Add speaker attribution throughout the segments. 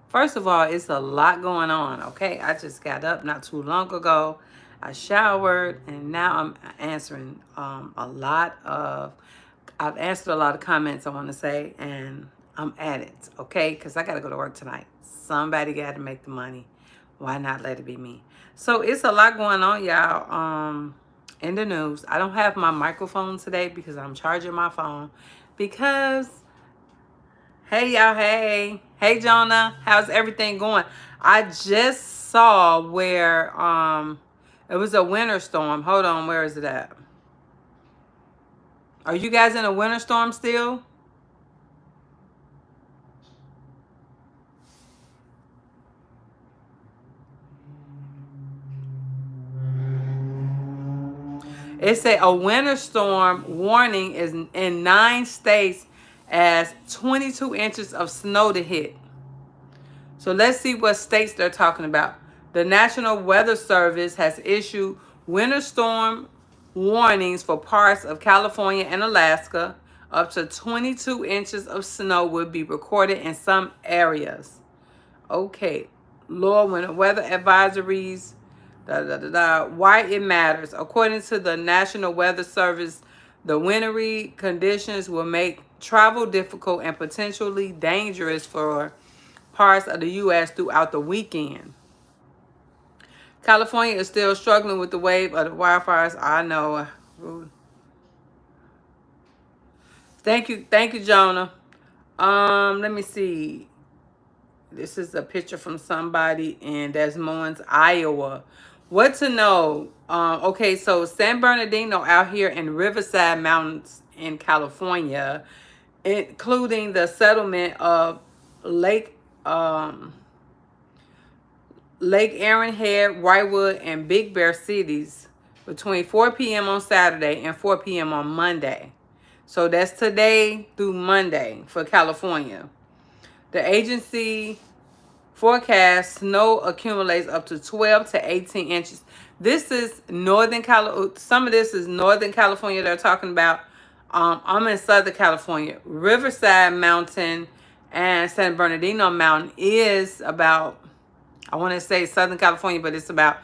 Speaker 1: First of all, it's a lot going on, okay? I just got up not too long ago. I showered, and now I'm answering I've answered a lot of comments, I want to say, and I'm at it, okay? Because I got to go to work tonight. Somebody got to make the money. Why not let it be me? So it's a lot going on, y'all, in the news. I don't have my microphone today because I'm charging my phone because hey y'all, hey Jonah, how's everything going? I just saw where it was a winter storm. Hold on, where is it at? Are you guys in a winter storm still? It said a winter storm warning is in 9 states as 22 inches of snow to hit. So let's see what states they're talking about. The National Weather Service has issued winter storm warnings for parts of California and Alaska. Up to 22 inches of snow will be recorded in some areas. Okay. Lower winter weather advisories. Why it matters. According to the National Weather Service, the wintry conditions will make travel difficult and potentially dangerous for parts of the U.S. throughout the weekend. California is still struggling with the wave of the wildfires. I know. Thank you, Jonah. Let me see. This is a picture from somebody in Des Moines, Iowa. What to know? Okay, so San Bernardino out here in Riverside Mountains in California, including the settlement of Lake Aaron Head, Whitewood, and Big Bear cities between 4 p.m. on Saturday and 4 p.m. on Monday. So that's today through Monday for California. The agency forecast snow accumulates up to 12 to 18 inches. This is Northern California. Some of this is Northern California they're talking about. I'm in Southern California. Riverside Mountain and San Bernardino Mountain is about, I want to say Southern California, but it's about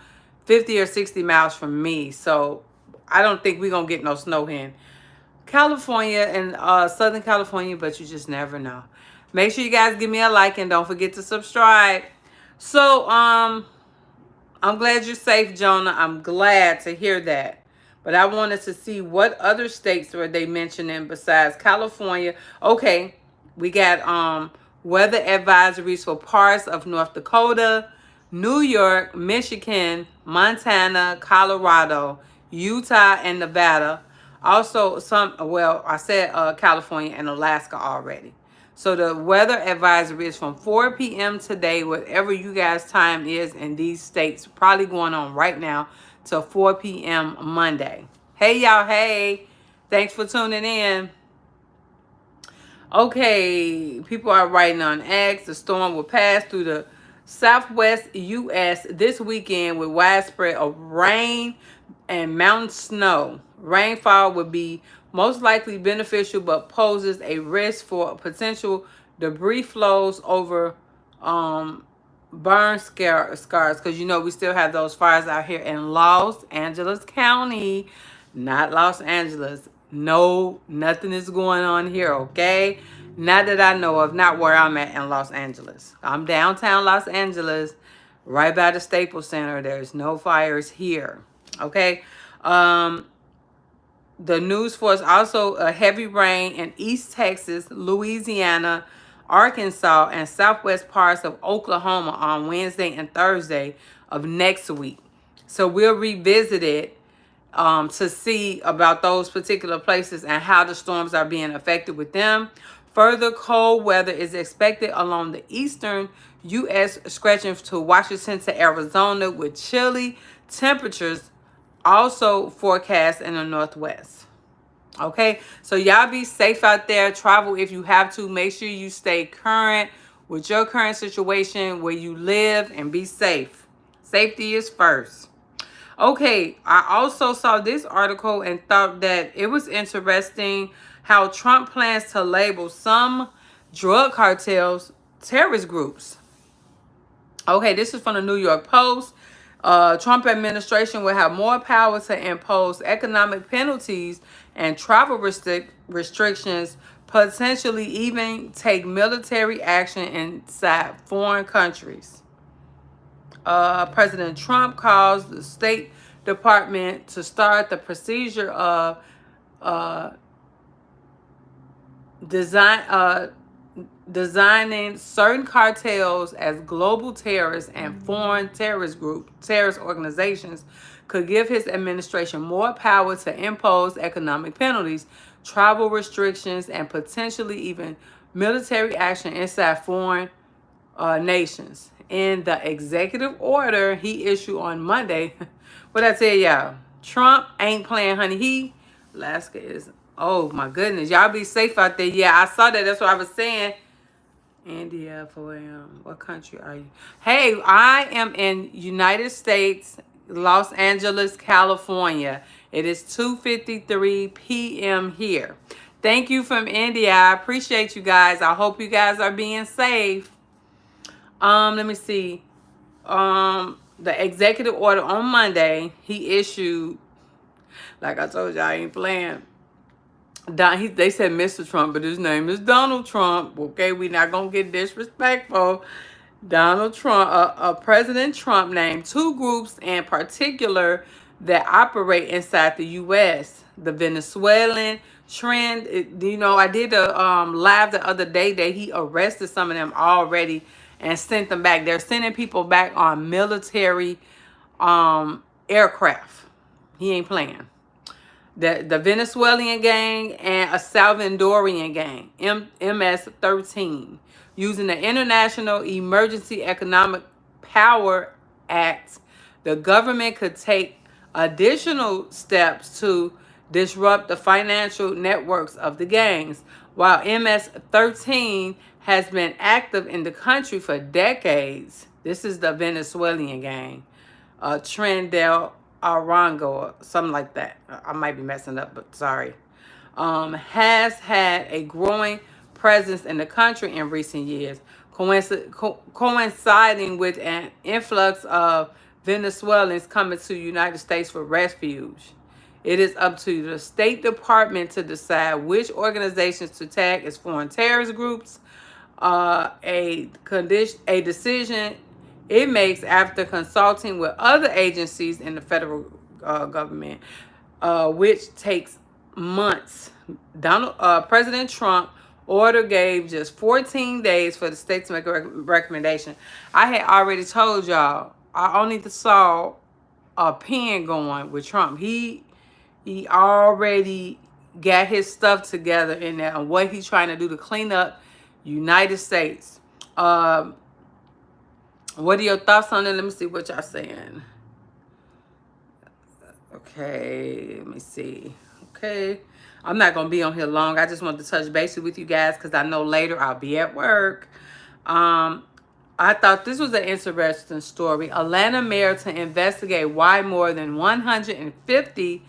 Speaker 1: 50 or 60 miles from me. So I don't think we're going to get no snow in California and Southern California, but you just never know. Make sure you guys give me a like and don't forget to subscribe. So, I'm glad you're safe, Jonah. I'm glad to hear that. But I wanted to see what other states were they mentioning besides California. Okay, we got weather advisories for parts of North Dakota, New York, Michigan, Montana, Colorado, Utah, and Nevada. Also, I said California and Alaska already. So the weather advisory is from 4 p.m. today, whatever you guys' time is in these states, probably going on right now, till 4 p.m. Monday. Hey, y'all. Hey, thanks for tuning in. Okay, people are writing on X. The storm will pass through the southwest U.S. this weekend with widespread of rain and mountain snow. Rainfall would be most likely beneficial but poses a risk for potential debris flows over burn scars, because you know we still have those fires out here in Los Angeles County, not Los Angeles. No, nothing is going on here, okay? Not that I know of, not where I'm at in Los Angeles. I'm downtown Los Angeles, right by the Staples Center. There's no fires here, okay? The news for us also a heavy rain in East Texas, Louisiana, Arkansas, and southwest parts of Oklahoma on Wednesday and Thursday of next week. So we'll revisit it to see about those particular places and how the storms are being affected with them. Further cold weather is expected along the eastern U.S. stretching to Washington to Arizona with chilly temperatures also forecast in the northwest. Okay, so y'all be safe out there. Travel if you have to. Make sure you stay current with your current situation where you live and be safe. Safety is first. Okay, I also saw this article and thought that it was interesting how Trump plans to label some drug cartels terrorist groups. Okay, this is from the New York Post. Trump administration will have more power to impose economic penalties and travel restrictions, potentially even take military action inside foreign countries. President Trump calls the State Department to start the procedure of uh, design designing certain cartels as global terrorists and foreign terrorist organizations could give his administration more power to impose economic penalties, travel restrictions, and potentially even military action inside foreign nations. In the executive order he issued on Monday, what I tell y'all, Trump ain't playing, honey. Alaska is, oh my goodness, y'all be safe out there. Yeah, I saw that. That's what I was saying. India, for what country are you? Hey, I am in United States, Los Angeles, California. It is 2:53 p.m. here. Thank you from India. I appreciate you guys. I hope you guys are being safe. Let me see. The executive order on Monday, he issued, like I told you, I ain't playing. They said Mr. Trump, but his name is Donald Trump. Okay, we not gonna get disrespectful. Donald Trump, President Trump named two groups in particular that operate inside the U.S. The Venezuelan trend. I did a live the other day that he arrested some of them already and sent them back. They're sending people back on military aircraft. He ain't playing. The Venezuelan gang and a Salvadorian gang, MS-13, using the International Emergency Economic Power Act, the government could take additional steps to disrupt the financial networks of the gangs. While MS-13 has been active in the country for decades, this is the Venezuelan gang, Trendel Arango or something like that. I might be messing up, but sorry. Has had a growing presence in the country in recent years, coinciding with an influx of Venezuelans coming to the United States for refuge. It is up to the State Department to decide which organizations to tag as foreign terrorist groups. A decision it makes after consulting with other agencies in the federal government, which takes months. President Trump order gave just 14 days for the state to make a recommendation. I had already told y'all I only saw a pen going with Trump. He already got his stuff together in there and what he's trying to do to clean up United States. What are your thoughts on it? Let me see what y'all saying. Okay, let me see. Okay, I'm not gonna be on here long. I just wanted to touch base with you guys because I know later I'll be at work. I thought this was an interesting story. Atlanta mayor to investigate why more than 150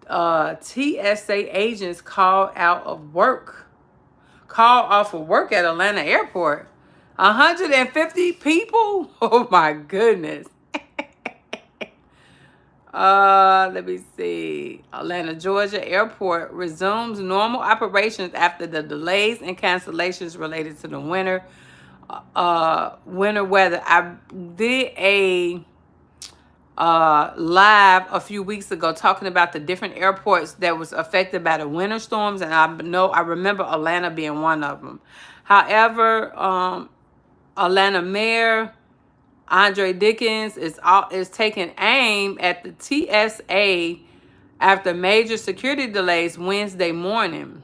Speaker 1: TSA agents called off of work at Atlanta airport. 150 people? Oh my goodness. Let me see. Atlanta, Georgia airport resumes normal operations after the delays and cancellations related to the winter weather. I did a live a few weeks ago talking about the different airports that was affected by the winter storms, and I remember Atlanta being one of them. However, Atlanta Mayor Andre Dickens is taking aim at the TSA after major security delays Wednesday morning.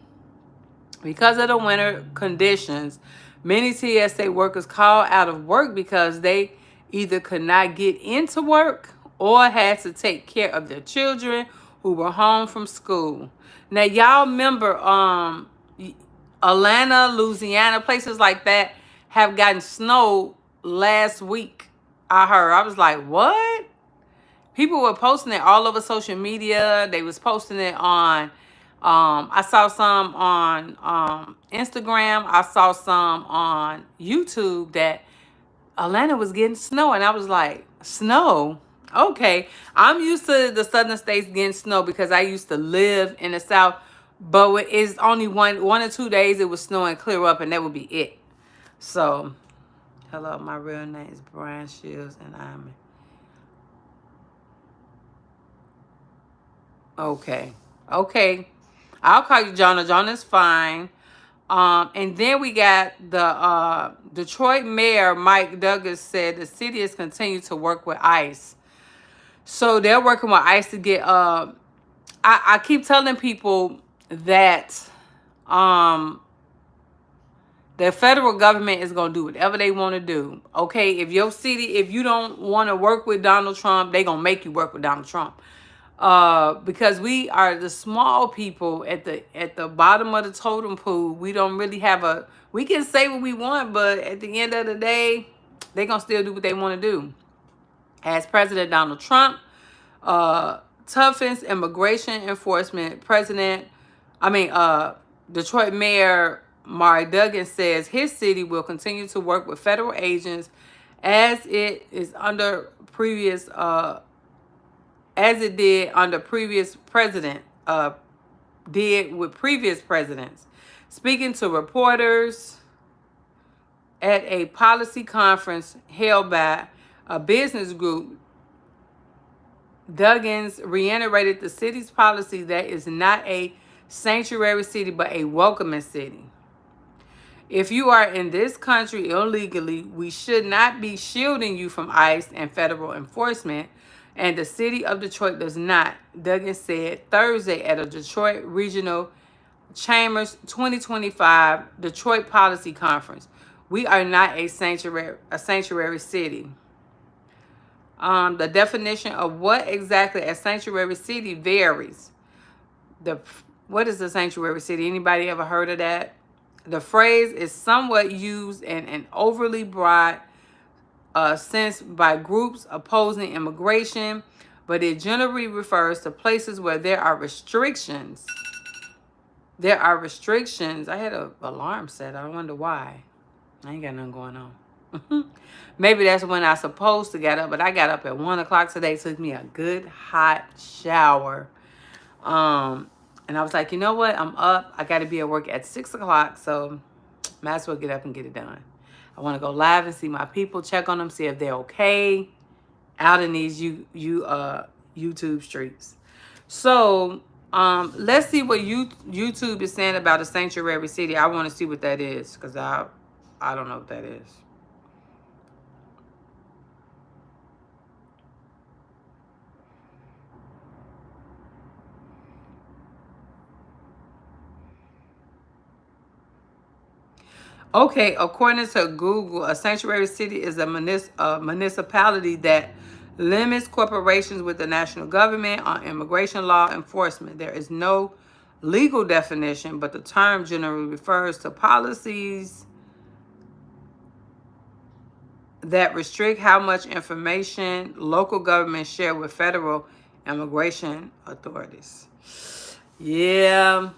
Speaker 1: Because of the winter conditions, many TSA workers called out of work because they either could not get into work or had to take care of their children who were home from school. Now, y'all remember Atlanta, Louisiana, places like that have gotten snow last week. I was like, what? People were posting it all over social media. They was posting it on, I saw some on Instagram. I saw some on YouTube that Atlanta was getting snow, and I was like, snow? Okay. I'm used to the southern states getting snow because I used to live in the south, but it's only one or 2 days it would snow and clear up, and that would be it. So, hello, my real name is Brian Shields, and I'm okay. Okay. I'll call you Jonah. Jonah's fine. And then we got the Detroit Mayor Mike Douglas said the city has continued to work with ICE. So they're working with ICE to get I keep telling people that the federal government is gonna do whatever they want to do. Okay, if your city, if you don't want to work with Donald Trump, they gonna make you work with Donald Trump. Because we are the small people at the bottom of the totem pole. We don't really have we can say what we want, but at the end of the day, they gonna still do what they want to do. As President Donald Trump toughens immigration enforcement, Detroit Mayor Mark Duggan says his city will continue to work with federal agents as it is under previous as it did under previous president, did with previous presidents. Speaking to reporters at a policy conference held by a business group, Duggins reiterated the city's policy that is not a sanctuary city, but a welcoming city. If you are in this country illegally, we should not be shielding you from ICE and federal enforcement. And the city of Detroit does not, Duggan said Thursday at a Detroit Regional Chambers 2025 Detroit Policy Conference. We are not a sanctuary city. The definition of what exactly a sanctuary city varies. What is a sanctuary city? Anybody ever heard of that? The phrase is somewhat used in an overly broad sense by groups opposing immigration, but it generally refers to places where there are restrictions. There are restrictions. I had an alarm set. I wonder why. I ain't got nothing going on. Maybe that's when I supposed to get up, but I got up at 1 o'clock today. Took me a good hot shower. And I was like, you know what? I'm up. I got to be at work at 6 o'clock, so might as well get up and get it done. I want to go live and see my people, check on them, see if they're okay out in these YouTube streets. So let's see what YouTube is saying about a sanctuary city. I want to see what that is because I don't know what that is. Okay, according to Google, a sanctuary city is a municipality that limits corporations with the national government on immigration law enforcement. There is no legal definition, but the term generally refers to policies that restrict how much information local governments share with federal immigration authorities. Yeah,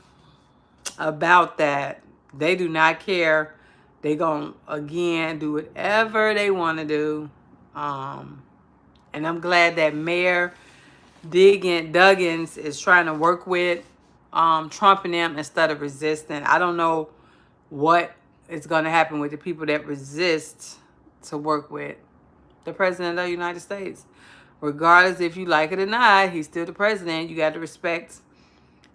Speaker 1: about that. They do not care. They gonna again do whatever they want to do. And I'm glad that Mayor Duggins is trying to work with Trump and them instead of resisting. I don't know what is going to happen with the people that resist to work with the president of the United States. Regardless if you like it or not, he's still the president. You got to respect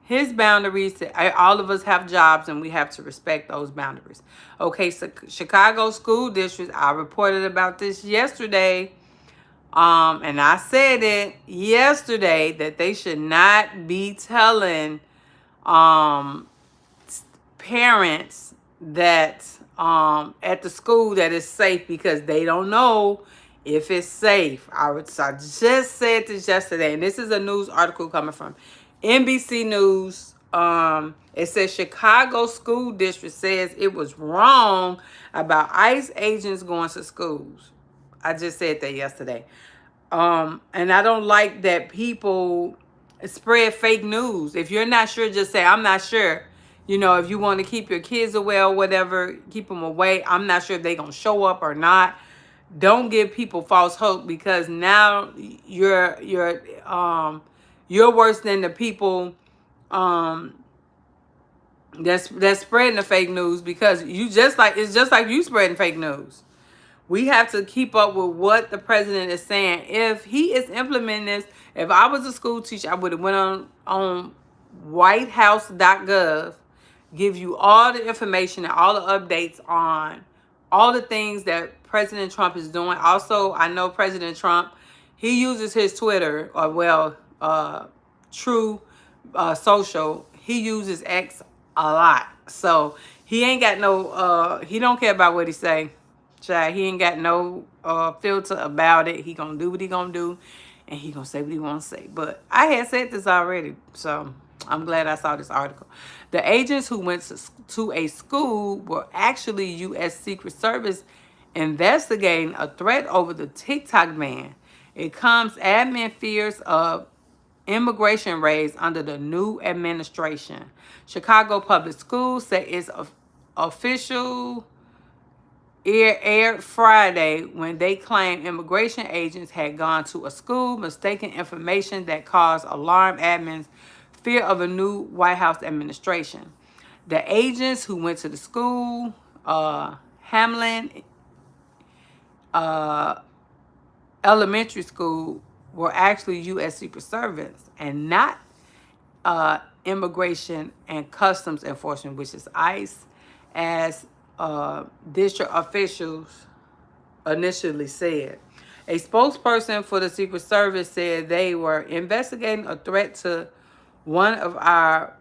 Speaker 1: his boundaries. All of us have jobs and we have to respect those boundaries. Okay, so Chicago school districts, I reported about this yesterday. And I said it yesterday that they should not be telling parents that at the school that it's safe because they don't know if it's safe. I just said this yesterday, and this is a news article coming from NBC News. It says Chicago school district says it was wrong about ICE agents going to schools. I just said that yesterday. And I don't like that people spread fake news. If you're not sure, just say, I'm not sure. You know, if you want to keep your kids away or whatever, keep them away. I'm not sure if they're going to show up or not. don't give people false hope, because now you're worse than the people um that's spreading the fake news, because it's just like you spreading fake news. We have to keep up with what the president is saying. If he is implementing this, if I was a school teacher, I would have went on whitehouse.gov, give you all the information and all the updates on all the things that President Trump is doing. Also, I know President Trump, he uses his Twitter, or True Social. He uses X a lot. So he ain't got no, he don't care about what he say. Child, he ain't got no filter about it. He gonna do what he gonna do, and he gonna say what he wanna say. But I had said this already, so I'm glad I saw this article. The agents who went to a school were actually U.S. Secret Service investigating a threat over the TikTok ban. It comes admin fears of immigration raids under the new administration. Chicago Public Schools said its official aired Friday when they claimed immigration agents had gone to a school, mistaking information that caused alarm admins fear of a new White House administration. The agents who went to the school, Hamlin Elementary School, were actually U.S. Secret Service and not Immigration and Customs Enforcement, which is ICE, as district officials initially said. A spokesperson for the Secret Service said they were investigating a threat to one of our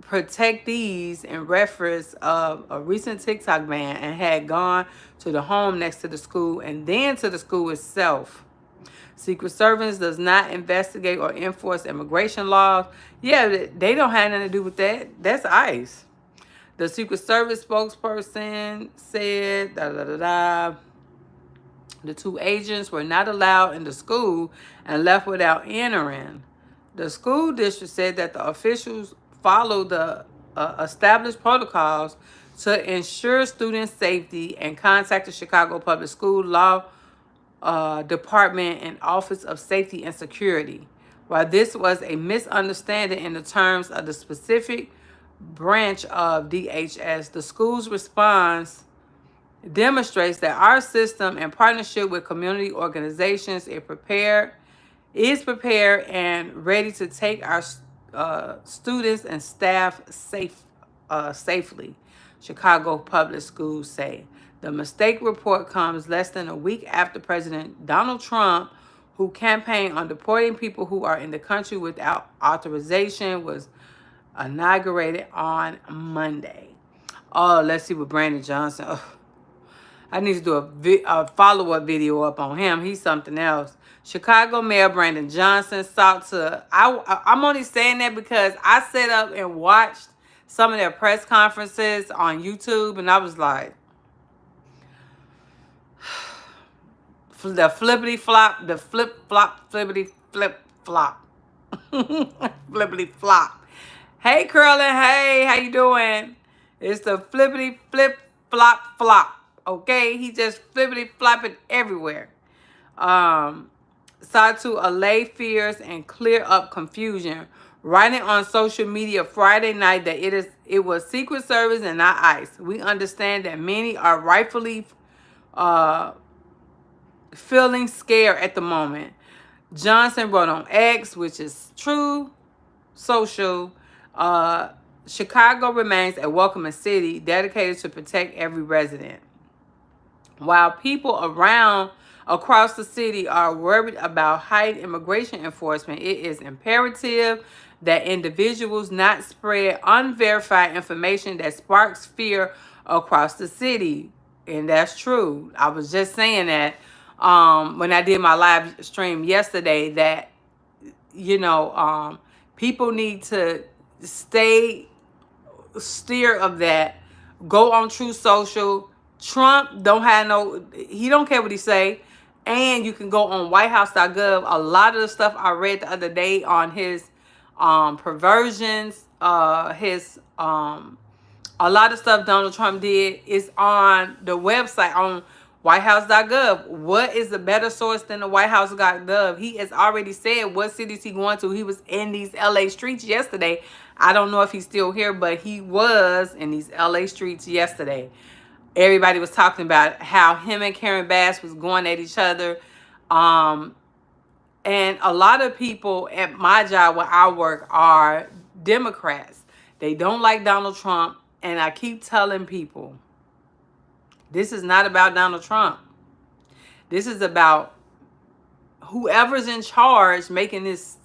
Speaker 1: protectees in reference of a recent TikTok ban, and had gone to the home next to the school and then to the school itself. Secret Service does not investigate or enforce immigration laws. Yeah, they don't have nothing to do with that. That's ICE. The Secret Service spokesperson said, the two agents were not allowed in the school and left without entering. The school district said that the officials followed the established protocols to ensure student safety and contacted Chicago Public School Law Department and Office of Safety and Security. While this was a misunderstanding in the terms of the specific branch of DHS, the school's response demonstrates that our system, in partnership with community organizations, is prepared and ready to take our students and staff safely, Chicago Public Schools say. The mistake report comes less than a week after President Donald Trump, who campaigned on deporting people who are in the country without authorization, was inaugurated on Monday. Oh, let's see what Brandon Johnson. Oh, I need to do a follow-up video up on him. He's something else. Chicago Mayor Brandon Johnson sought to... I'm only saying that because I sat up and watched some of their press conferences on YouTube, and I was like, the flippity flop, the flip flop, flippity flip flop, flippity flop. Hey, Curlin. Hey, how you doing? It's the flippity flip flop flop. Okay, he just flippity flopping everywhere. Sought to allay fears and clear up confusion, writing on social media Friday night that it was Secret Service and not ICE. We understand that many are rightfully feeling scared at the moment. Johnson wrote on X, which is True Social, Chicago remains a welcoming city dedicated to protect every resident. While people across the city are worried about heightened immigration enforcement, it is imperative that individuals not spread unverified information that sparks fear across the city. And that's true. I was just saying that when I did my live stream yesterday, that, people need to steer of that. Go on True Social. Trump he don't care what he say. And you can go on whitehouse.gov. A lot of the stuff I read the other day on his perversions, a lot of stuff Donald Trump did is on the website, on whitehouse.gov. What is a better source than the whitehouse.gov? He has already said what cities he going to. He was in these LA streets yesterday. I don't know if he's still here, but he was in these LA streets yesterday. Everybody was talking about how him and Karen Bass was going at each other. And a lot of people at my job where I work are Democrats. They don't like Donald Trump. And I keep telling people, this is not about Donald Trump. This is about whoever's in charge making this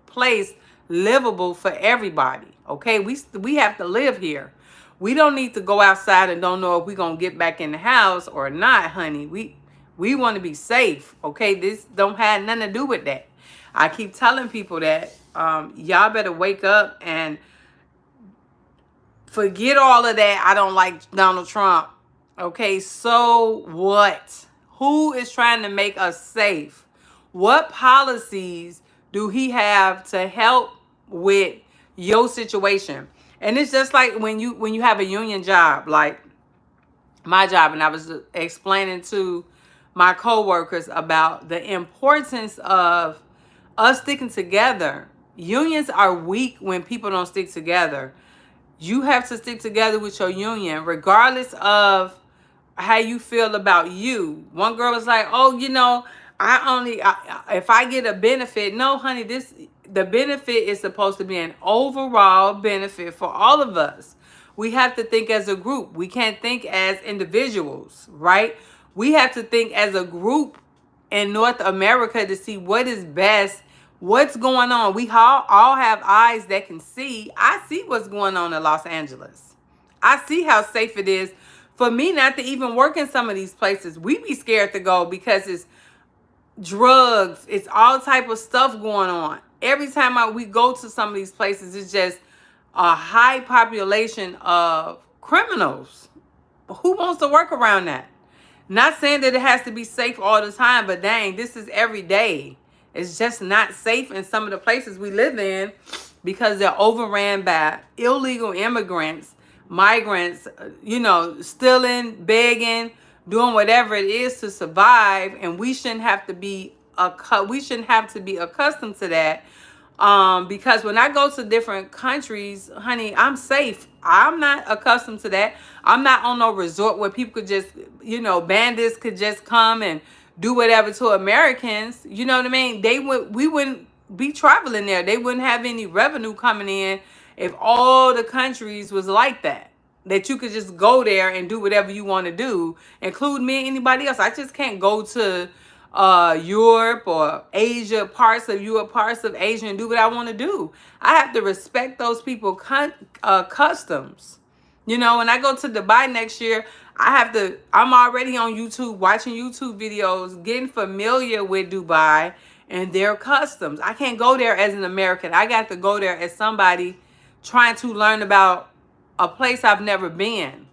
Speaker 1: place livable for everybody. Okay, we have to live here. We don't need to go outside and don't know if we're going to get back in the house or not, honey. We want to be safe. Okay, this don't have nothing to do with that. I keep telling people that y'all better wake up and forget all of that. I don't like Donald Trump. Okay, so what? Who is trying to make us safe? What policies do he have to help with your situation? And it's just like when you have a union job, like my job, and I was explaining to my coworkers about the importance of us sticking together. Unions are weak when people don't stick together. You have to stick together with your union, regardless of how you feel about you. One girl was like, "Oh, you know, if I get a benefit." No, honey, the benefit is supposed to be an overall benefit for all of us. We have to think as a group. We can't think as individuals, right? We have to think as a group in North America to see what is best, what's going on. We all have eyes that can see. I see what's going on in Los Angeles. I see how safe it is for me not to even work in some of these places. We be scared to go because it's drugs, it's all type of stuff going on. Every time we go to some of these places, it's just a high population of criminals. Who wants to work around that? Not saying that it has to be safe all the time, but dang, this is every day. It's just not safe in some of the places we live in because they're overran by illegal immigrants, migrants, stealing, begging, doing whatever it is to survive, and we shouldn't have to be accustomed to that. Because when I go to different countries, honey, I'm safe. I'm not accustomed to that. I'm not on no resort where people could just, bandits could just come and do whatever to Americans. You know what I mean? We wouldn't be traveling there. They wouldn't have any revenue coming in if all the countries was like that. That you could just go there and do whatever you want to do, include me and anybody else. I just can't go to Europe or Asia, parts of Europe, parts of Asia, and do what I want to do. I have to respect those people customs. When I go to Dubai next year, I'm already on YouTube, watching YouTube videos, getting familiar with Dubai and their customs. I can't go there as an American. I got to go there as somebody trying to learn about a place I've never been.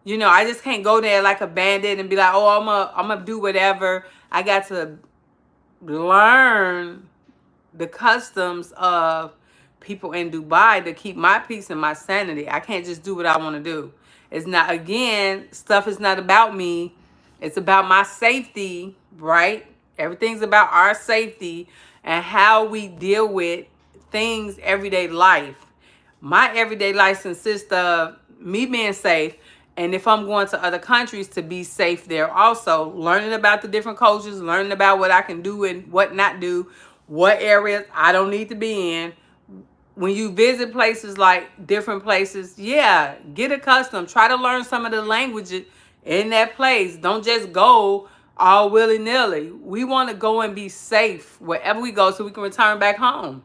Speaker 1: I just can't go there like a bandit and be like, "Oh, I'm gonna do whatever." I got to learn the customs of people in Dubai to keep my peace and my sanity. I can't just do what I want to do. It's not, again, stuff is not about me. It's about my safety, right? Everything's about our safety and how we deal with things, everyday life. My everyday life consists of me being safe, and if I'm going to other countries, to be safe there also. Learning about the different cultures, learning about what I can do and what not do, what areas I don't need to be in. When you visit places like different places, yeah, get accustomed. Try to learn some of the languages in that place. Don't just go all willy-nilly. We want to go and be safe wherever we go so we can return back home.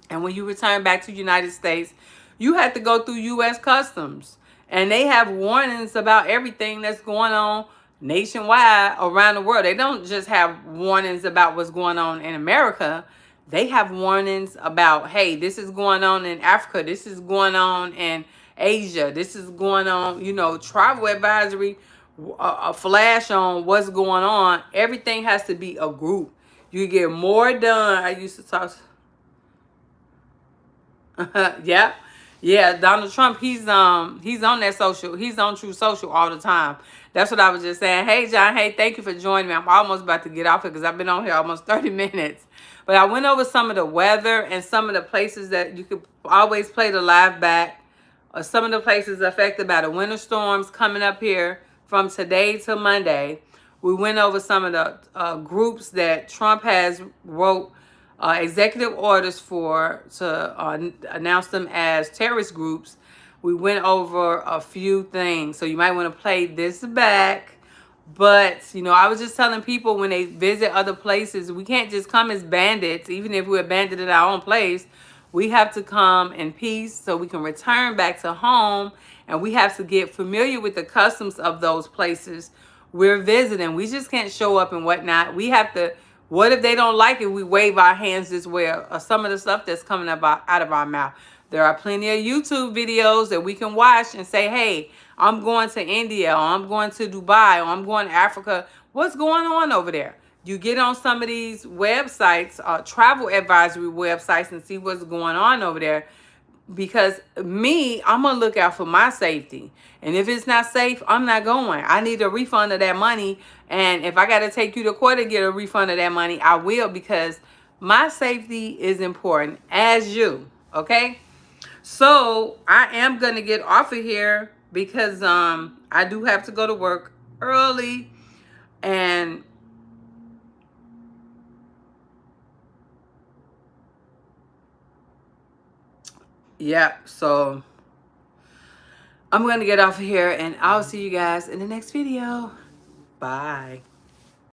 Speaker 1: And when you return back to the United States, you have to go through U.S. Customs. And they have warnings about everything that's going on nationwide around the world. They don't just have warnings about what's going on in America. They have warnings about, hey, this is going on in Africa. This is going on in Asia. This is going on, travel advisory, a flash on what's going on. Everything has to be a group. You get more done. I used to talk. Yeah, Donald Trump, he's on that social, he's on True Social all the time. That's what I was just saying. Hey, John. Hey, thank you for joining me. I'm almost about to get off here because I've been on here almost 30 minutes. But I went over some of the weather and some of the places that you could always play the live back. Some of the places affected by the winter storms coming up here from today to Monday. We went over some of the groups that Trump has wrote executive orders for to announce them as terrorist groups. We went over a few things, so you might want to play this back. But, you know, I was just telling people when they visit other places, we can't just come as bandits, even if we're bandits in our own place. We have to come in peace so we can return back to home, and we have to get familiar with the customs of those places we're visiting. We just can't show up and whatnot. We have to, what if they don't like it? We wave our hands this way, or some of the stuff that's coming out of our mouth. There are plenty of YouTube videos that we can watch and say, hey, I'm going to India, or I'm going to Dubai, or I'm going to Africa. What's going on over there? You get on some of these websites, travel advisory websites, and see what's going on over there. Because I'm going to look out for my safety. And if it's not safe, I'm not going. I need a refund of that money. And if I got to take you to court to get a refund of that money, I will, because my safety is important as you. Okay? So I am going to get off of here because I do have to go to work early. And yeah, so I'm going to get off of here, and I'll see you guys in the next video. Bye.